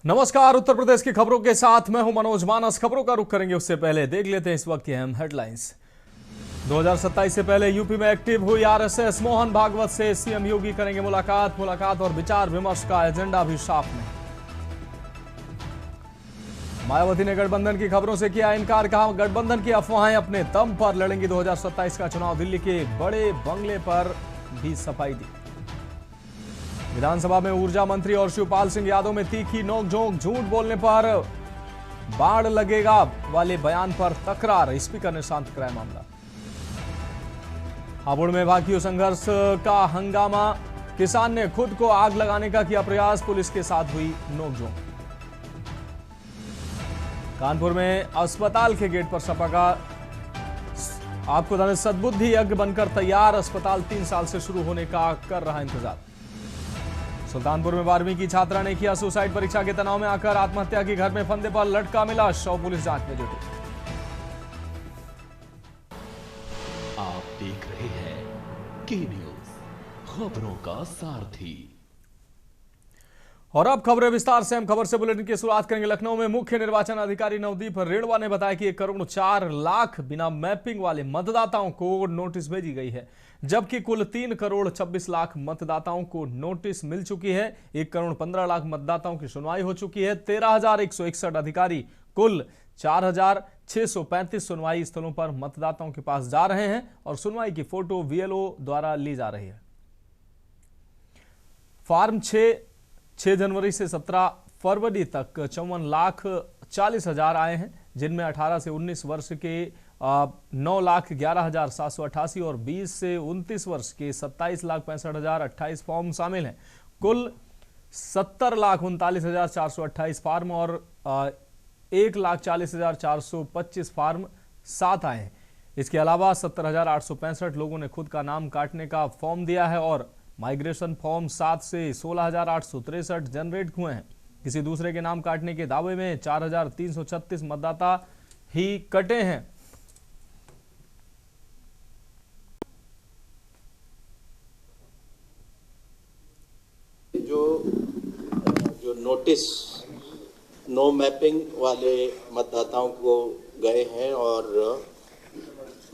नमस्कार। उत्तर प्रदेश की खबरों के साथ मैं हूं मनोज मानस। खबरों का रुख करेंगे उससे पहले देख लेते हैं इस वक्त की अहम हेडलाइंस। 2027 से पहले यूपी में एक्टिव हुई आरएसएस। मोहन भागवत से सीएम योगी करेंगे मुलाकात और विचार विमर्श का एजेंडा भी साफ नहीं। मायावती ने गठबंधन की खबरों से किया इनकार। कहा गठबंधन की अफवाहें अपने दम पर लड़ेंगी। 2027 का चुनाव दिल्ली के बड़े बंगले पर भी सफाई दी। विधानसभा में ऊर्जा मंत्री और शिवपाल सिंह यादव में तीखी नोकझोंक। झूठ बोलने पर बाढ़ लगेगा वाले बयान पर तकरार। स्पीकर ने शांत कराया मामला। हापुड़ में भाकियों संघर्ष का हंगामा। किसान ने खुद को आग लगाने का किया प्रयास। पुलिस के साथ हुई नोकझोंक। कानपुर में अस्पताल के गेट पर सपा का आपको बता दें सद्बुद्धि यज्ञ बनकर तैयार। अस्पताल 3 साल से शुरू होने का कर रहा इंतजार। सुल्तानपुर में 12वीं की छात्रा ने किया सुसाइड। परीक्षा के तनाव में आकर आत्महत्या की। घर में फंदे पर लटका मिला शव। पुलिस जांच में जुटी। आप देख रहे हैं के न्यूज, खबरों का सारथी। और अब खबरें विस्तार से। हम खबर से बुलेटिन की शुरुआत करेंगे। लखनऊ में मुख्य निर्वाचन अधिकारी नवदीप रेणुआ ने बताया कि 1 करोड़ 4 लाख बिना मैपिंग वाले मतदाताओं को नोटिस भेजी गई है, जबकि कुल 3 करोड़ 26 लाख मतदाताओं को नोटिस मिल चुकी है। 1 करोड़ 15 लाख मतदाताओं की सुनवाई हो चुकी है। 13,161 अधिकारी कुल 4,635 सुनवाई स्थलों पर मतदाताओं के पास जा रहे हैं और सुनवाई की फोटो वीएलओ द्वारा ली जा रही है। फॉर्म 6 जनवरी से 17 फरवरी तक 54,40,000 आए हैं, जिनमें 18 से 19 वर्ष के 9,11,788 और 20 से 29 वर्ष के 27,65,028 फॉर्म शामिल हैं। कुल 70,39,428 फॉर्म और 1,40,425 फॉर्म साथ आए हैं। इसके अलावा 70,865 लोगों ने खुद का नाम काटने का फॉर्म दिया है और माइग्रेशन फॉर्म 7 से 16,863 जनरेट हुए हैं। किसी दूसरे के नाम काटने के दावे में 4,336 मतदाता ही कटे हैं। जो नोटिस नो मैपिंग वाले मतदाताओं को गए हैं और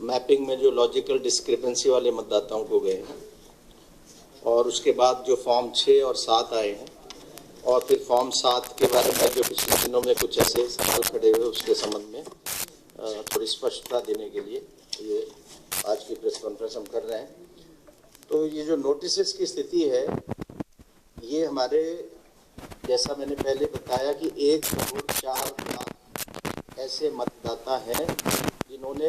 मैपिंग में जो लॉजिकल डिस्क्रिपेंसी वाले मतदाताओं को गए हैं, और उसके बाद जो फॉर्म 6 और 7 आए हैं, और फिर फॉर्म 7 के बारे में जो पिछले दिनों में कुछ ऐसे सवाल खड़े हुए उसके संबंध में थोड़ी स्पष्टता देने के लिए ये आज की प्रेस कॉन्फ्रेंस हम कर रहे हैं। तो ये जो नोटिस की स्थिति है, ये हमारे जैसा मैंने पहले बताया कि 1 करोड़ 4 लाख ऐसे मतदाता हैं जिन्होंने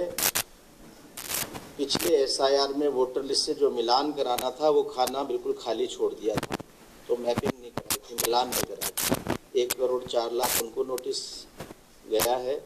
पिछले एसआईआर में वोटर लिस्ट से जो मिलान कराना था वो खाना बिल्कुल खाली छोड़ दिया था, तो मैपिंग नहीं कराई थी, मिलान नहीं कराई थी। 1 करोड़ 4 लाख उनको नोटिस गया है।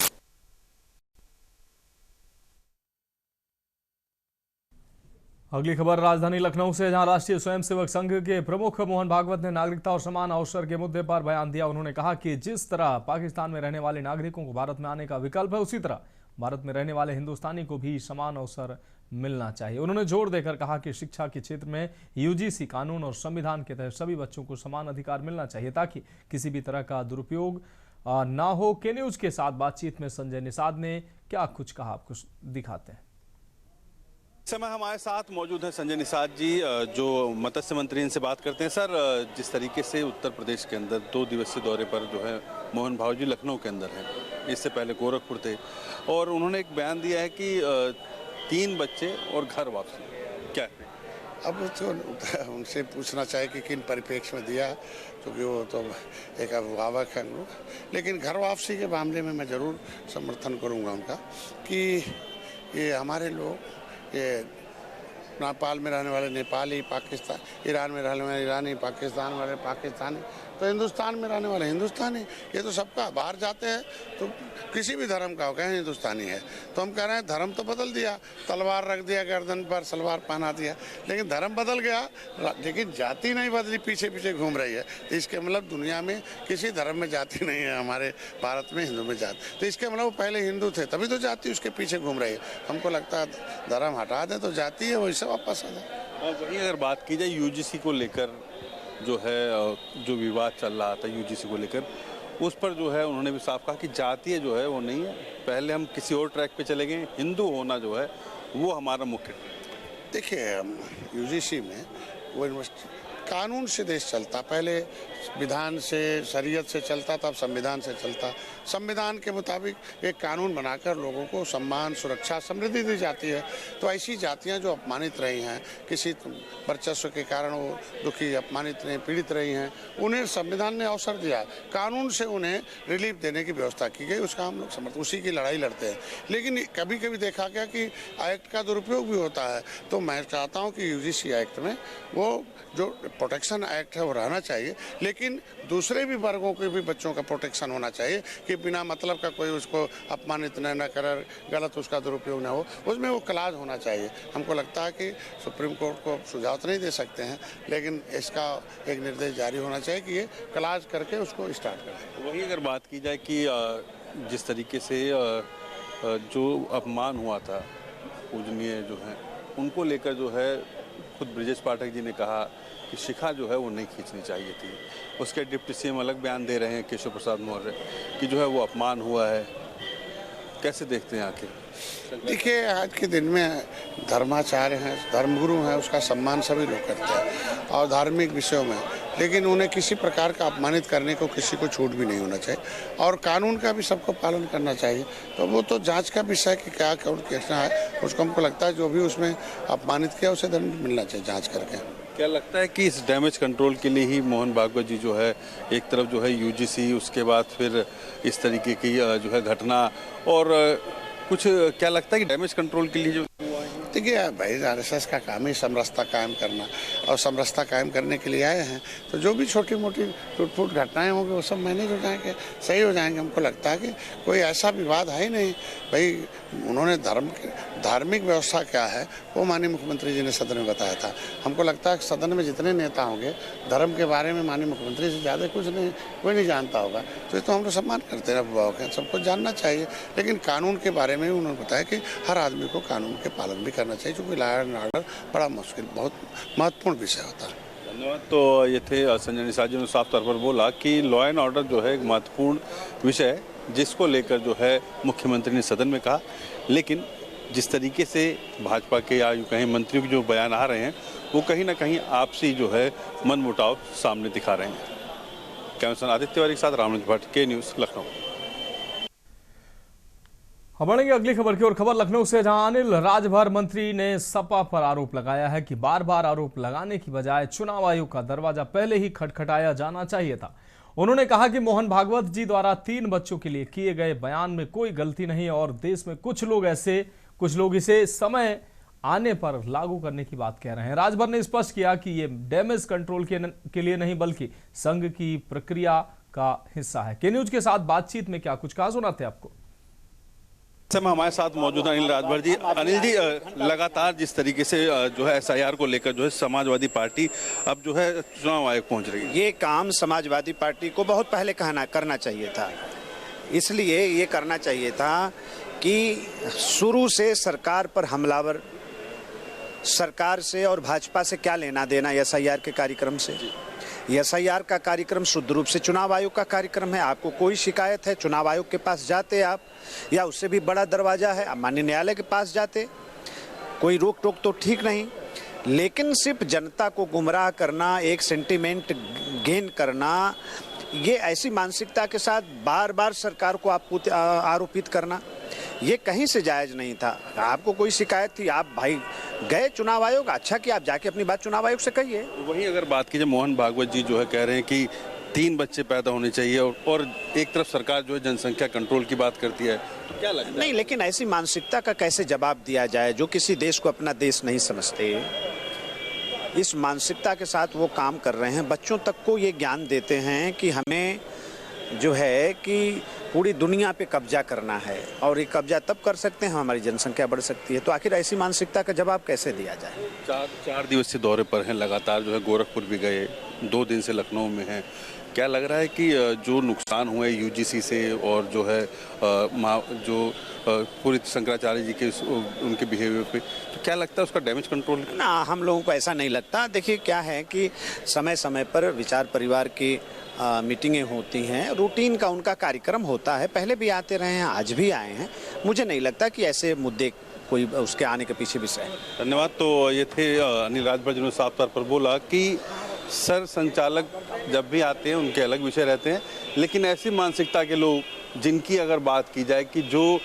अगली खबर राजधानी लखनऊ से, जहां राष्ट्रीय स्वयंसेवक संघ के प्रमुख मोहन भागवत ने नागरिकता और समान अवसर के मुद्दे पर बयान दिया। उन्होंने कहा कि जिस तरह पाकिस्तान में रहने वाले नागरिकों को भारत में आने का विकल्प है, उसी तरह भारत में रहने वाले हिंदुस्तानी को भी समान अवसर मिलना चाहिए। उन्होंने जोर देकर कहा कि शिक्षा के क्षेत्र में यूजीसी कानून और संविधान के तहत सभी बच्चों को समान अधिकार मिलना चाहिए ताकि किसी भी तरह का दुरुपयोग ना हो। के न्यूज के साथ बातचीत में संजय निषाद ने क्या कुछ कहा, आपको दिखाते हैं। इस समय हमारे साथ मौजूद है संजय निषाद जी, जो मत्स्य मंत्री, इनसे बात करते हैं। सर, जिस तरीके से उत्तर प्रदेश के अंदर 2 दिवसीय दौरे पर जो है मोहन भागवत जी लखनऊ के अंदर है, इससे पहले गोरखपुर थे, और उन्होंने एक बयान दिया है कि 3 बच्चे और घर वापसी, क्या है? अब तो उनसे पूछना चाहिए कि किन परिप्रेक्ष्य में दिया, क्योंकि वो तो एक अभिभावक हैं लोग। लेकिन घर वापसी के मामले में मैं ज़रूर समर्थन करूँगा उनका कि ये हमारे लोग, ये नेपाल में रहने वाले नेपाली, पाकिस्तान, ईरान में रहने वाले ईरानी, पाकिस्तान वाले पाकिस्तानी, तो हिंदुस्तान में रहने वाले हिंदुस्तानी, ये तो सबका। बाहर जाते हैं तो किसी भी धर्म का हो, कहें हिंदुस्तानी है। तो हम कह रहे हैं धर्म तो बदल दिया, तलवार रख दिया गर्दन पर, सलवार पहना दिया, लेकिन धर्म बदल गया, लेकिन जाति नहीं बदली, पीछे पीछे घूम रही है। तो इसके मतलब दुनिया में किसी धर्म में जाति नहीं है, हमारे भारत में हिंदू में जाति। तो इसके मतलब वो पहले हिंदू थे, तभी तो जाति उसके पीछे घूम रही है। हमको लगता है धर्म हटा दें तो जाति है वही से वापस आ जाए। वहीं अगर बात की जाए यूजीसी को लेकर, जो है जो विवाद चल रहा था यूजीसी को लेकर, उस पर जो है उन्होंने भी साफ कहा कि जातीय जो है वो नहीं है, पहले हम किसी और ट्रैक पे चले गए, हिंदू होना जो है वो हमारा मुख्य। देखिए यूजीसी में वो कानून से देश चलता, पहले विधान से शरीयत से चलता था, अब संविधान से चलता। संविधान के मुताबिक एक कानून बनाकर लोगों को सम्मान, सुरक्षा, समृद्धि दी जाती है। तो ऐसी जातियां जो अपमानित रही हैं, किसी वर्चस्व के कारण वो दुखी, अपमानित रही, पीड़ित रही हैं, उन्हें संविधान ने अवसर दिया, कानून से उन्हें रिलीफ देने की व्यवस्था की गई, उसका हम लोग समर्थन, उसी की लड़ाई लड़ते हैं। लेकिन कभी कभी देखा गया कि एक्ट का दुरुपयोग भी होता है। तो मैं चाहता हूँ कि यूजीसी एक्ट में वो जो प्रोटेक्शन एक्ट है वो रहना चाहिए, लेकिन दूसरे भी वर्गों के भी बच्चों का प्रोटेक्शन होना चाहिए कि बिना मतलब का कोई उसको अपमानित न कर, गलत उसका दुरुपयोग न हो, उसमें वो क्लाज होना चाहिए। हमको लगता है कि सुप्रीम कोर्ट को सुझाव तो नहीं दे सकते हैं, लेकिन इसका एक निर्देश जारी होना चाहिए कि ये क्लाज करके उसको स्टार्ट करें। वही अगर बात की जाए कि जिस तरीके से जो अपमान हुआ था पूजनीय जो है उनको लेकर जो है खुद ब्रिजेश पाठक जी ने कहा कि शिखा जो है वो नहीं खींचनी चाहिए थी। उसके डिप्टी सीएम अलग बयान दे रहे हैं केशव प्रसाद मौर्य कि जो है वो अपमान हुआ है। कैसे देखते हैं आखिर? देखिए आज के दिन में धर्माचार्य हैं, धर्मगुरु हैं, उसका सम्मान सभी लोग करते हैं और धार्मिक विषयों में, लेकिन उन्हें किसी प्रकार का अपमानित करने को किसी को छूट भी नहीं होना चाहिए और कानून का भी सबको पालन करना चाहिए। तो वो तो जांच का विषय कि क्या कैसा है, उसको हमको लगता है जो भी उसमें अपमानित किया उसे दंड मिलना चाहिए जांच करके। क्या लगता है कि इस डैमेज कंट्रोल के लिए ही मोहन भागवत जी जो है एक तरफ जो है यूजीसी, उसके बाद फिर इस तरीके की जो है घटना और कुछ क्या लगता है कि डैमेज कंट्रोल के लिए जो देखिए भाई आरएसएस का काम ही समरसता कायम करना और समरसता कायम करने के लिए आए हैं, तो जो भी छोटी मोटी टूट फूट घटनाएं होंगी वो सब मैनेज हो जाएंगे, सही हो जाएंगे। हमको लगता है कि कोई ऐसा विवाद है ही नहीं। भाई उन्होंने धार्मिक व्यवस्था क्या है वो माननीय मुख्यमंत्री जी ने सदन में बताया था। हमको लगता है कि सदन में जितने नेता होंगे धर्म के बारे में माननीय मुख्यमंत्री से ज़्यादा कुछ नहीं, कोई नहीं जानता होगा। तो ये तो हम लोग सम्मान करते हैं अभिभावक हैं, सबको जानना चाहिए। लेकिन कानून के बारे में उन्होंने बताया कि हर आदमी को कानून के पालन भी करना चाहिए, क्योंकि लॉ एंड ऑर्डर बड़ा मुश्किल, बहुत महत्वपूर्ण विषय होता है। धन्यवाद। तो ये थे संजय निषाद जी ने साफ तौर पर बोला कि लॉ एंड ऑर्डर जो है एक महत्वपूर्ण विषय है जिसको लेकर जो है मुख्यमंत्री ने सदन में कहा, लेकिन जिस तरीके से भाजपा के या यूँ कहीं मंत्रियों के जो बयान आ रहे हैं वो कहीं ना कहीं आपसी जो है मनमुटाव सामने दिखा रहे हैं। कैमरामैन आदित्य तिवारी के साथ रामनाथ भट्ट, के न्यूज़, लखनऊ। अब बढ़ेंगे अगली खबर की ओर। खबर लखनऊ से, जहां अनिल राजभर मंत्री ने सपा पर आरोप लगाया है कि बार बार आरोप लगाने की बजाय चुनाव आयोग का दरवाजा पहले ही खटखटाया जाना चाहिए था। उन्होंने कहा कि मोहन भागवत जी द्वारा 3 बच्चों के लिए किए गए बयान में कोई गलती नहीं और देश में कुछ लोग इसे समय आने पर लागू करने की बात कह रहे हैं। राजभर ने स्पष्ट किया कि ये डैमेज कंट्रोल के लिए नहीं बल्कि संघ की प्रक्रिया का हिस्सा है। के न्यूज के साथ बातचीत में क्या कुछ कहा सुनाते आपको। हमारे साथ मौजूद अनिल राजभर जी। अनिल जी, लगातार जिस तरीके से जो है एसआईआर को लेकर जो है समाजवादी पार्टी अब जो है चुनाव आयोग पहुंच रही है, ये काम समाजवादी पार्टी को बहुत पहले करना चाहिए था। इसलिए ये करना चाहिए था कि शुरू से सरकार पर हमलावर, सरकार से और भाजपा से क्या लेना देना एसआईआर के कार्यक्रम से। एसआईआर का कार्यक्रम शुद्ध रूप से चुनाव आयोग का कार्यक्रम है। आपको कोई शिकायत है चुनाव आयोग के पास जाते आप, या उससे भी बड़ा दरवाजा है आप माननीय न्यायालय के पास जाते, कोई रोक टोक तो ठीक नहीं। लेकिन सिर्फ जनता को गुमराह करना, एक सेंटिमेंट गेन करना, ये ऐसी मानसिकता के साथ बार बार सरकार को आरोपित करना, ये कहीं से जायज नहीं था। आपको कोई शिकायत थी, आप भाई गए चुनाव आयोग, अच्छा कि आप जाके अपनी बात चुनाव आयोग से कहिए। वहीं अगर बात कीजिए, मोहन भागवत जी जो है कह रहे हैं कि 3 बच्चे पैदा होने चाहिए और एक तरफ सरकार जो है जनसंख्या कंट्रोल की बात करती है, तो क्या लगता है? नहीं, लेकिन ऐसी मानसिकता का कैसे जवाब दिया जाए जो किसी देश को अपना देश नहीं समझते। इस मानसिकता के साथ वो काम कर रहे हैं, बच्चों तक को ये ज्ञान देते हैं कि हमें जो है कि पूरी दुनिया पे कब्जा करना है और ये कब्जा तब कर सकते हैं हमारी जनसंख्या बढ़ सकती है। तो आखिर ऐसी मानसिकता का जवाब कैसे दिया जाए। 4 दिवसीय दौरे पर हैं, लगातार जो है गोरखपुर भी गए, 2 दिन से लखनऊ में हैं। क्या लग रहा है कि जो नुकसान हुए यूजीसी से और जो है जो पूरी शंकराचार्य जी के उनके बिहेवियर पे, तो क्या लगता है उसका डैमेज कंट्रोल? ना, हम लोगों को ऐसा नहीं लगता। देखिए क्या है कि समय समय पर विचार परिवार की मीटिंगें होती हैं, रूटीन का उनका कार्यक्रम होता है। पहले भी आते रहे हैं, आज भी आए हैं। मुझे नहीं लगता कि ऐसे मुद्दे कोई उसके आने के पीछे विषय है। धन्यवाद। तो ये थे अनिल राजभर, जिन्होंने साफ तौर पर बोला कि सर संचालक जब भी आते हैं उनके अलग विषय रहते हैं, लेकिन ऐसी मानसिकता के लोग जिनकी अगर बात की जाए कि जो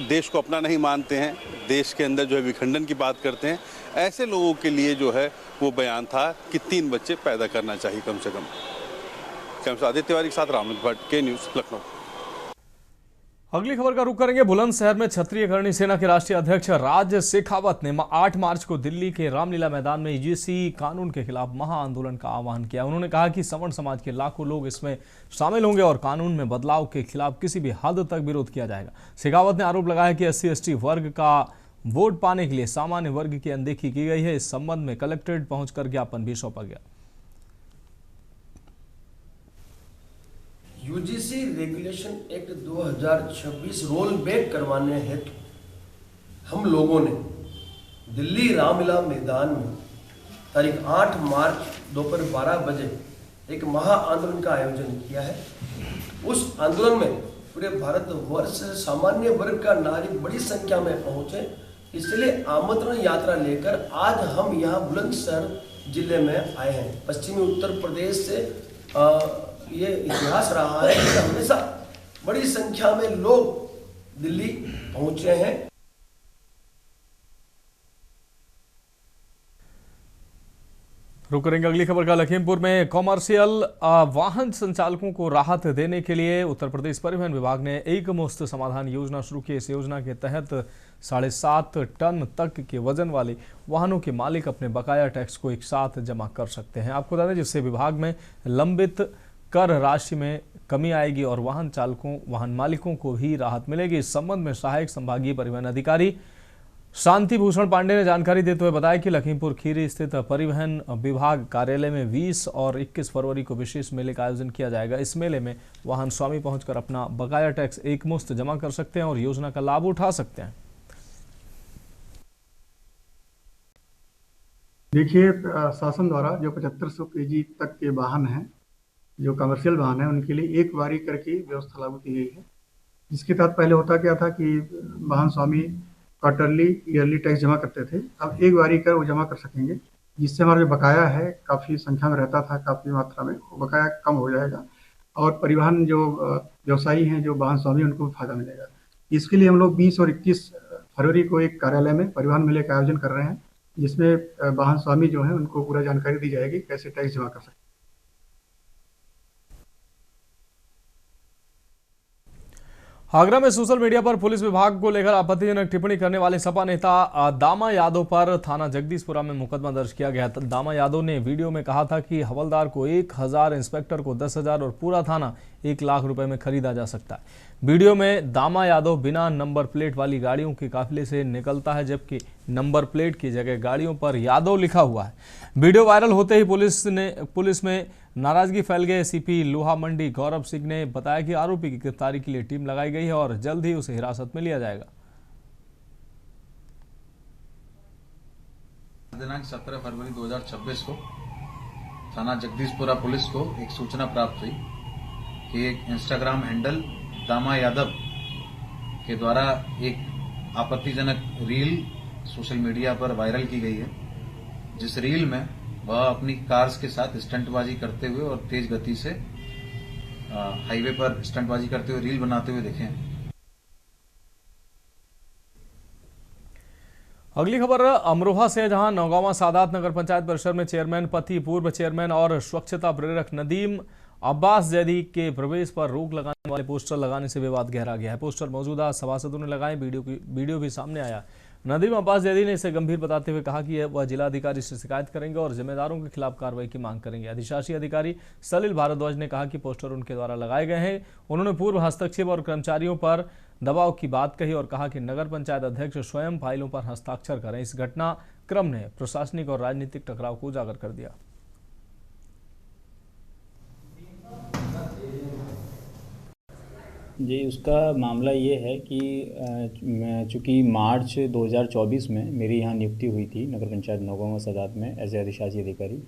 देश को अपना नहीं मानते हैं, देश के अंदर जो है विखंडन की बात करते हैं, ऐसे लोगों के लिए जो है वो बयान था कि 3 बच्चे पैदा करना चाहिए कम से कम। कैमरा आदित्य तिवारी के साथ रामनाथ भट्ट, के न्यूज़, लखनऊ। अगली खबर का रुख करेंगे बुलंदशहर में। क्षत्रिय करणी सेना के राष्ट्रीय अध्यक्ष राज शेखावत ने 8 मार्च को दिल्ली के रामलीला मैदान में यूजीसी कानून के खिलाफ महाआंदोलन का आह्वान किया। उन्होंने कहा कि सवर्ण समाज के लाखों लोग इसमें शामिल होंगे और कानून में बदलाव के खिलाफ किसी भी हद तक विरोध किया जाएगा। शेखावत ने आरोप लगाया कि SC/ST वर्ग का वोट पाने के लिए सामान्य वर्ग की अनदेखी की गई है। इस संबंध में कलेक्ट्रेट पहुंचकर ज्ञापन भी सौंपा गया। UGC regulation act 2026 roll back करवाने हेतु हम लोगों ने दिल्ली रामलीला मैदान में तारीख 8 मार्च दोपहर 12 बजे एक महा आंदोलन का आयोजन किया है। उस आंदोलन में पूरे भारतवर्ष से सामान्य वर्ग का नागरिक बड़ी संख्या में पहुंचे, इसलिए आमंत्रण यात्रा लेकर आज हम यहाँ बुलंदशहर जिले में आए हैं। पश्चिमी उत्तर प्रदेश से ये इतिहास रहा है कि हमेशा बड़ी संख्या में लोग दिल्ली पहुंचे हैं। रुक करेंगे अगली खबर का। लखीमपुर में कॉमर्शियल वाहन संचालकों को राहत देने के लिए उत्तर प्रदेश परिवहन विभाग ने एक मुश्त समाधान योजना शुरू की। इस योजना के तहत 7.5 टन तक के वजन वाले वाहनों के मालिक अपने बकाया टैक्स को एक साथ जमा कर सकते हैं। आपको बता दें, जिससे विभाग में लंबित कर राशि में कमी आएगी और वाहन चालकों, वाहन मालिकों को भी राहत मिलेगी। इस संबंध में सहायक संभागीय परिवहन अधिकारी शांति भूषण पांडे ने जानकारी देते हुए बताया कि लखीमपुर खीरी स्थित परिवहन विभाग कार्यालय में 20 और 21 फरवरी को विशेष मेले का आयोजन किया जाएगा। इस मेले में वाहन स्वामी पहुंचकर अपना बकाया टैक्स एक मुश्त जमा कर सकते हैं और योजना का लाभ उठा सकते हैं। देखिए, शासन द्वारा जो 7500 kg तक के वाहन हैं, जो कमर्शियल वाहन है, उनके लिए एक बारी कर की व्यवस्था लागू की गई है। जिसके तहत पहले होता क्या था कि वाहन स्वामी क्वार्टरली ईयरली टैक्स जमा करते थे। अब एक बारी कर वो जमा कर सकेंगे, जिससे हमारा जो बकाया है काफ़ी संख्या में रहता था, काफ़ी मात्रा में, वो बकाया कम हो जाएगा और परिवहन जो व्यवसायी हैं, जो वाहन स्वामी, उनको फायदा मिलेगा। इसके लिए हम लोग 20 और 21 फरवरी को एक कार्यालय में परिवहन मेले का आयोजन कर रहे हैं, जिसमें वाहन स्वामी जो हैं उनको पूरा जानकारी दी जाएगी कैसे टैक्स जमा कर सकते हैं। आगरा में सोशल मीडिया पर पुलिस विभाग को लेकर आपत्तिजनक टिप्पणी करने वाले सपा नेता दामा यादव पर थाना जगदीशपुरा में मुकदमा दर्ज किया गया। दामा यादव ने वीडियो में कहा था कि हवलदार को 1000, इंस्पेक्टर को 10,000 और पूरा थाना 1 लाख रुपए में खरीदा जा सकता है। वीडियो में दामा यादव बिना नंबर प्लेट वाली गाड़ियों के काफिले से निकलता है, जबकि नंबर प्लेट की जगह गाड़ियों पर यादव लिखा हुआ है। वीडियो वायरल होते ही पुलिस में नाराजगी फैल गई। सीपी लोहा मंडी गौरव सिंह ने बताया कि आरोपी की गिरफ्तारी के लिए टीम लगाई गई है और जल्द ही उसे हिरासत में लिया जाएगा। दिनांक 17 फरवरी 2026 को थाना जगदीशपुरा पुलिस को एक सूचना प्राप्त हुई कि एक इंस्टाग्राम हैंडल दामा यादव के द्वारा एक आपत्तिजनक रील सोशल मीडिया पर वायरल की गई है, जिस रील में वह अपनी कार्स के साथ स्टंटबाजी करते हुए और तेज गति से हाईवे पर स्टंटबाजी करते हुए रील बनाते हुए दिखे। अगली खबर अमरोहा से, जहां नौगांवा सादात नगर पंचायत परिसर में चेयरमैन पति, पूर्व चेयरमैन और स्वच्छता प्रेरक नदीम अब्बास जैदी के प्रवेश पर रोक लगाने वाले पोस्टर लगाने से विवाद गहरा गया है। पोस्टर मौजूदा सभासदों ने लगाए, वीडियो भी सामने आया। नदीम अब्बास जैदी ने इसे गंभीर बताते हुए कहा कि वह जिलाधिकारी से शिकायत करेंगे और जिम्मेदारों के खिलाफ कार्रवाई की मांग करेंगे। अधिशासी अधिकारी सलिल भारद्वाज ने कहा कि पोस्टर उनके द्वारा लगाए गए हैं। उन्होंने पूर्व हस्तक्षेप और कर्मचारियों पर दबाव की बात कही और कहा कि नगर पंचायत अध्यक्ष स्वयं फाइलों पर हस्ताक्षर करें। इस घटनाक्रम ने प्रशासनिक और राजनीतिक टकराव को उजागर कर दिया। जी, उसका मामला ये है कि चूँकि मार्च 2024 में मेरी यहाँ नियुक्ति हुई थी नगर पंचायत नौगांवा सादात में एज ए अधिशासी अधिकारी,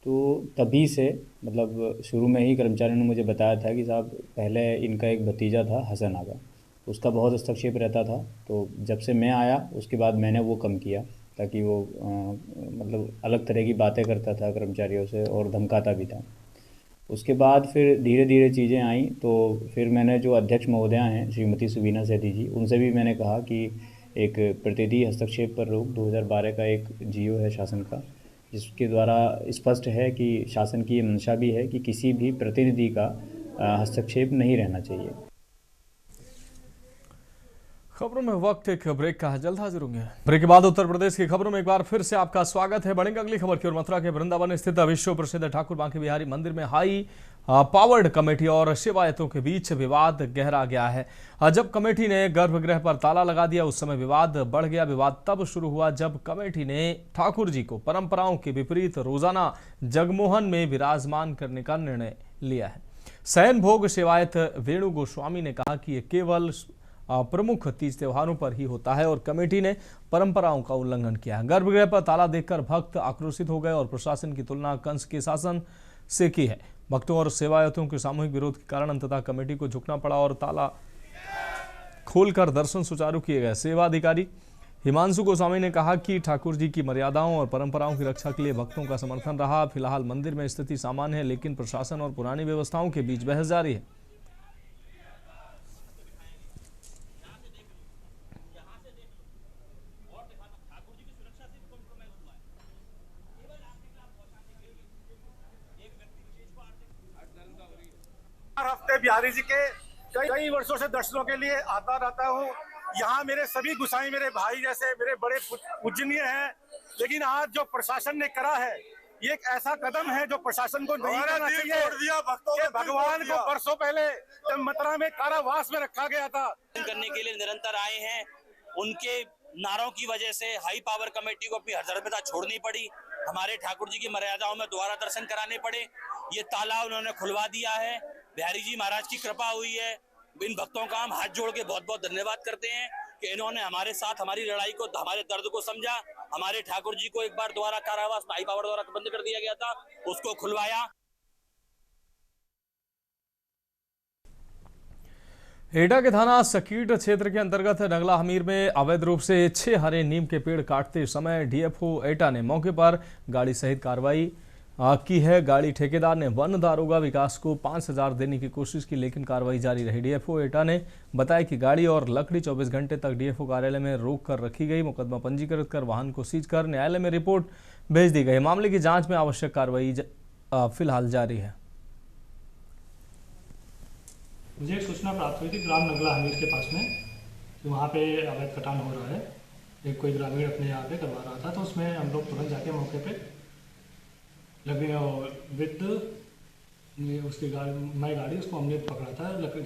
तो तभी से मतलब शुरू में ही कर्मचारियों ने मुझे बताया था कि साहब पहले इनका एक भतीजा था हसन आगा, उसका बहुत हस्तक्षेप रहता था। तो जब से मैं आया उसके बाद मैंने वो कम किया, ताकि वो मतलब अलग तरह की बातें करता था कर्मचारियों से और धमकाता भी था। उसके बाद फिर धीरे धीरे चीज़ें आई, तो फिर मैंने जो अध्यक्ष महोदया हैं श्रीमती सुवीना सेठी जी, उनसे भी मैंने कहा कि एक प्रतिनिधि हस्तक्षेप पर रोक 2012 का एक जीओ है शासन का, जिसके द्वारा स्पष्ट है कि शासन की ये मंशा भी है कि किसी भी प्रतिनिधि का हस्तक्षेप नहीं रहना चाहिए। खबरों में वक्त एक ब्रेक का है, जल्द हाजिर होंगे। ब्रेक के बाद उत्तर प्रदेश की खबरों में एक बार फिर से आपका स्वागत है। बढ़ेंगे अगली खबर की ओर। मथुरा के वृंदावन स्थित विश्व प्रसिद्ध ठाकुर बांके बिहारी मंदिर में हाई पावर्ड कमेटी और सेवायतों के बीच विवाद गहरा गया है। जब कमेटी ने गर्भगृह पर ताला लगा दिया उस समय विवाद बढ़ गया। विवाद तब शुरू हुआ जब कमेटी ने ठाकुर जी को परंपराओं के विपरीत रोजाना जगमोहन में विराजमान करने का निर्णय लिया है। शयन भोग सेवायत वेणु गोस्वामी ने कहा कि ये केवल प्रमुख तीज त्योहारों पर ही होता है और कमेटी ने परंपराओं का उल्लंघन किया है। गर्भगृह पर ताला देखकर भक्त आक्रोशित हो गए और प्रशासन की तुलना कंस के शासन से की है। भक्तों और सेवायतों के सामूहिक विरोध के कारण अंततः कमेटी को झुकना पड़ा और ताला खोलकर दर्शन सुचारू किए गए। सेवा अधिकारी हिमांशु गोस्वामी ने कहा कि ठाकुर जी की मर्यादाओं और परंपराओं की रक्षा के लिए भक्तों का समर्थन रहा। फिलहाल मंदिर में स्थिति सामान्य है, लेकिन प्रशासन और पुरानी व्यवस्थाओं के बीच बहस जारी है। हर हफ्ते बिहारी जी के कई वर्षों से दर्शनों के लिए आता रहता हूँ। यहाँ मेरे सभी गुसाई मेरे भाई जैसे मेरे बड़े पूजनीय हैं, लेकिन आज जो प्रशासन ने करा है ये एक ऐसा कदम है जो प्रशासन को नहीं करना चाहिए। भगवान को बरसों पहले जब मथुरा में कारावास में रखा गया था, करने के लिए निरंतर आए हैं। उनके नारों की वजह से हाई पावर कमेटी को अपनी हरदर्मिता छोड़नी पड़ी। हमारे ठाकुर जी की मर्यादाओं में दोबारा दर्शन कराने पड़े। ये ताला उन्होंने खुलवा दिया है। बिहारी जी महाराज की कृपा हुई है। इन भक्तों का हम हाथ जोड़ के बहुत बहुत धन्यवाद करते हैं कि इन्होंने हमारे साथ हमारी लड़ाई को, हमारे दर्द को समझा। हमारे ठाकुर जी को एक बार दोबारा कारावास हाई पावर द्वारा बंद कर दिया गया था, उसको खुलवाया। एटा के थाना सकीट क्षेत्र के अंतर्गत नगला हमीर में अवैध रूप से 6 हरे नीम के पेड़ काटते समय डीएफओ एटा ने मौके पर गाड़ी सहित कार्रवाई की है। गाड़ी ठेकेदार ने वन दारोगा विकास को 5,000 देने की कोशिश की, लेकिन कार्रवाई जारी रही। डीएफओ एटा ने बताया कि गाड़ी और लकड़ी 24 घंटे तक डीएफओ कार्यालय में रोक कर रखी गई। मुकदमा पंजीकृत कर वाहन को सीज कर न्यायालय में रिपोर्ट भेज दी गई। मामले की जांच में आवश्यक कार्रवाई फिलहाल जारी है। मुझे एक सूचना प्राप्त हुई थी ग्राम नगला हमीर के पास में कि वहाँ पे अवैध कटान हो रहा है। एक कोई ग्रामीण अपने यहाँ पे करवा रहा था, तो उसमें हम लोग तुरंत जाके मौके पे लगे विद उसकी गाड़ी उसको हमने पकड़ा था लकड़ी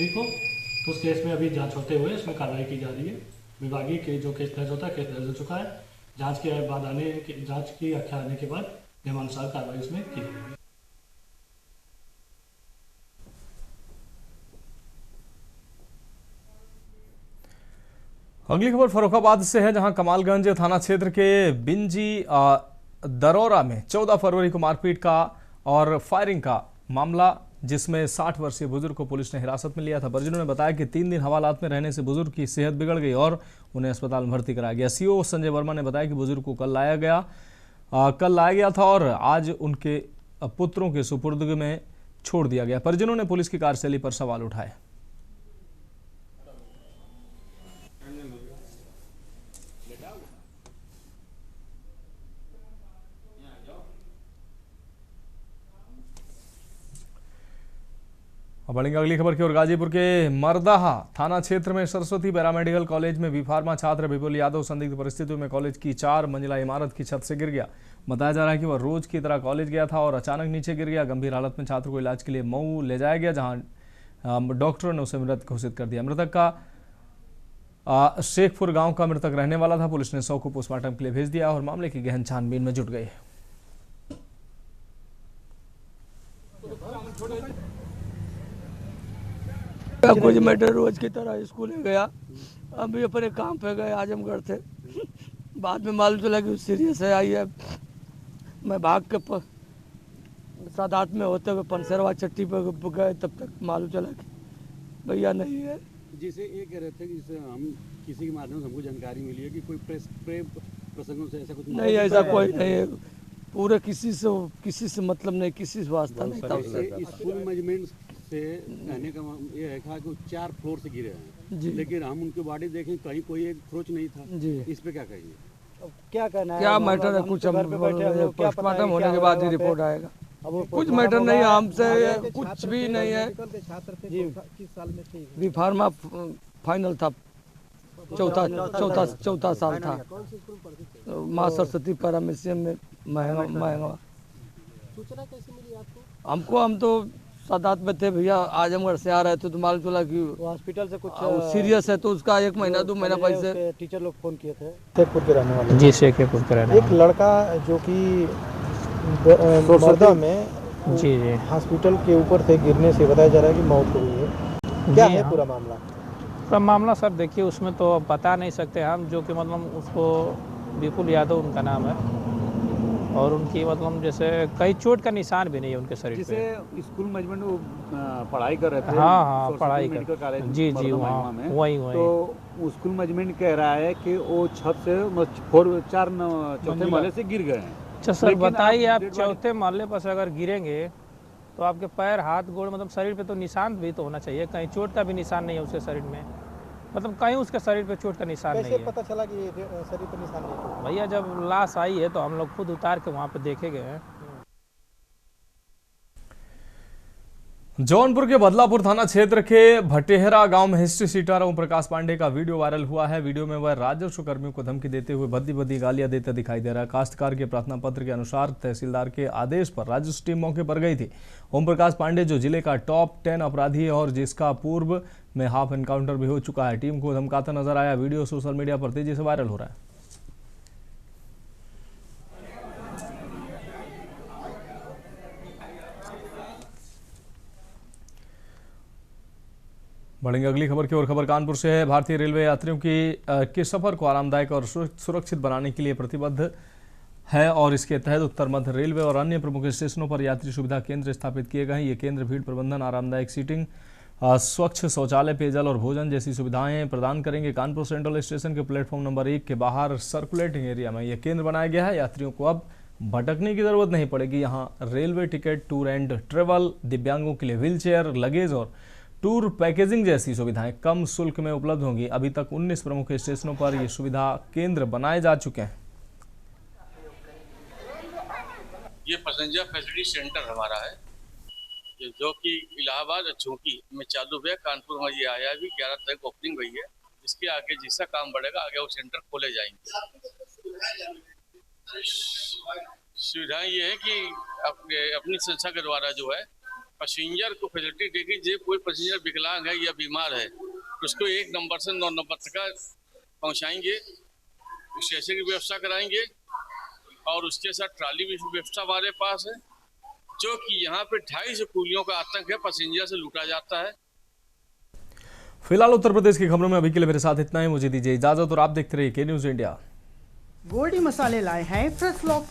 को। तो उस केस में अभी जांच होते हुए इसमें कार्रवाई की जा रही है। विभागीय के जो केस दर्ज होता है केस दर्ज हो चुका है। जांच की आख्या आने के बाद नियमानुसार कार्रवाई उसमें की जाएगी। अगली खबर फर्रुखाबाद से है, जहां कमालगंज थाना क्षेत्र के बिंजी दरौरा में 14 फरवरी को मारपीट का और फायरिंग का मामला, जिसमें 60 वर्षीय बुजुर्ग को पुलिस ने हिरासत में लिया था। परिजनों ने बताया कि 3 दिन हवालात में रहने से बुजुर्ग की सेहत बिगड़ गई और उन्हें अस्पताल में भर्ती कराया गया। सीओ संजय वर्मा ने बताया कि बुजुर्ग को कल लाया गया था और आज उनके पुत्रों के सुपुर्द में छोड़ दिया गया। परिजनों ने पुलिस की कार्यशैली पर सवाल उठाए। बढ़ेंगे अगली खबर की ओर। गाजीपुर के मरदाहा थाना क्षेत्र में सरस्वती पैरामेडिकल कॉलेज में बीफार्मा छात्र विपुल यादव संदिग्ध परिस्थितियों में कॉलेज की 4 मंजिला इमारत की छत से गिर गया। बताया जा रहा है कि वह रोज की तरह कॉलेज गया था और अचानक नीचे गिर गया। गंभीर हालत में छात्र को इलाज के लिए मऊ ले जाया गया, जहां डॉक्टरों ने उसे मृत घोषित कर दिया। मृतक का शेखपुर गाँव का मृतक रहने वाला था। पुलिस ने 100 को पोस्टमार्टम के लिए भेज दिया और मामले की गहन छानबीन में जुट गई। कुछ मैटर रोज की तरह स्कूल गया, अभी अपने काम पे गए आजमगढ़ थे। बाद में मालूम चला कि सीरियस है, आई है मैं भाग के सादात में होते हुए पंसरवा चट्टी पर गए, तब तक मालूम चला कि भैया नहीं है। जिसे ये कह रहे थे कि जिसे हम किसी के माध्यम से हमको जानकारी मिली है कि कोई प्रेस प्रसंगों से ऐसा कुछ नहीं, ऐसा कोई नहीं है। पूरे किसी से मतलब नहीं, किसी से वास्ता नहीं था। स्कूल मैनेजमेंट से कहने का ये है कि वो 4 फ्लोर से गिरे हैं, लेकिन हम उनकी बॉडी देखें कहीं कोई एक फ्रोच नहीं था जी। इस पे क्या कहेंगे? क्या कहना है, क्या मैटर है? कुछ हम पोस्टमार्टम होने के बाद ही रिपोर्ट आएगा। कुछ मैटर नहीं है हमसे, कुछ भी नहीं है। किस साल में थे? बी फार्मा फाइनल था, चौथा साल था। माँ सरस्वती पैरामेसियम में महंगा। सूचना कैसे मिली आपको? हम तो सादात में थे भैया, आजमगढ़ से आ रहे थे तो मालूम चला कि हॉस्पिटल से कुछ सीरियस है, तो उसका 1 महीना 2 महीना पहले टीचर लोग फोन किए थे। शेखपुर के रहने वाले जी, शेखपुर के रहने एक लड़का जो कि बर्दा में जी हॉस्पिटल के ऊपर से गिरने से बताया जा रहा है कि मौत हो गई है। क्या है पूरा मामला? पूरा मामला सर देखिए, उसमें तो बता नहीं सकते हम, जो कि मतलब उसको विपुल यादव उनका नाम है, और उनकी मतलब जैसे कई चोट का निशान भी नहीं है उनके शरीर पे। जैसे स्कूल मैनेजमेंट वो पढ़ाई कर रहे थे। हाँ, पढ़ाई कर जी वही तो स्कूल मैनेजमेंट कह रहा है कि वो छत से 4 महले से गिर गए हैं। अच्छा सर, बताइए आप चौथे महले पर से अगर गिरेंगे तो आपके पैर, हाथ, गोड़, मतलब शरीर पे तो निशान भी तो होना चाहिए। कहीं चोट का भी निशान नहीं है उसके शरीर में, मतलब कहीं उसके शरीर पे चोट का निशान नहीं है। कैसे पता चला कि शरीर पे निशान नहीं है? भैया जब लाश आई है तो हम लोग खुद उतार के वहाँ पे देखे गए हैं। जौनपुर के बदलापुर थाना क्षेत्र के भटेहरा गांव में हिस्ट्री सीटर ओम प्रकाश पांडे का वीडियो वायरल हुआ है। वीडियो में वह राजस्व कर्मियों को धमकी देते हुए भद्दी गालियां देते दिखाई दे रहा है। काश्तकार के प्रार्थना पत्र के अनुसार तहसीलदार के आदेश पर राजस्व टीम मौके पर गई थी। ओम प्रकाश पांडे जो जिले का टॉप 10 अपराधी है और जिसका पूर्व में हाफ एनकाउंटर भी हो चुका है, टीम को धमकाता नजर आया। वीडियो सोशल मीडिया पर तेजी से वायरल हो रहा है। बढ़ेंगे अगली खबर की ओर। खबर कानपुर से है। भारतीय रेलवे यात्रियों के सफर को आरामदायक और सुरक्षित बनाने के लिए प्रतिबद्ध है और इसके तहत उत्तर मध्य रेलवे और अन्य प्रमुख स्टेशनों पर यात्री सुविधा केंद्र स्थापित किए गए हैं। ये केंद्र भीड़ प्रबंधन, आरामदायक सीटिंग, स्वच्छ शौचालय, पेयजल और भोजन जैसी सुविधाएं प्रदान करेंगे। कानपुर सेंट्रल स्टेशन के प्लेटफॉर्म नंबर 1 के बाहर सर्कुलेटिंग एरिया में यह केंद्र बनाया गया है। यात्रियों को अब भटकने की जरूरत नहीं पड़ेगी। यहाँ railway ticket, tour and travel, दिव्यांगों के लिए व्हील चेयर, लगेज और टूर पैकेजिंग जैसी सुविधाएं कम शुल्क में उपलब्ध होंगी। अभी तक 19 प्रमुख स्टेशनों पर ये सुविधा केंद्र बनाए जा चुके हैं। ये पैसेंजर फैसिलिटी सेंटर हमारा है, जो कि इलाहाबाद चौकी में चालू है। कानपुर में ये आया भी 11 तारीख को ओपनिंग हुई है। इसके आगे जैसा काम बढ़ेगा आगे वो सेंटर खोले जाएंगे। सुविधाएं ये है कि अपनी संस्था के द्वारा जो है पैसेंजर को फैसिलिटी देगी। जो कोई पैसेंजर विकलांग है या बीमार है उसको 1 नंबर से 9 नंबर तक पहुंचाएंगे, स्टेशन की व्यवस्था कराएंगे और उसके साथ ट्रॉली भी व्यवस्था हमारे पास है। जो कि यहाँ पे 250 कूलियों का आतंक है, पैसेंजर से लूटा जाता है। फिलहाल उत्तर प्रदेश की खबरों में अभी के लिए मेरे साथ इतना ही। मुझे दीजिए इजाजत और आप देखते रहिए के न्यूज इंडिया। गोल्डी मसाले लाए हैं फ्रेश लॉक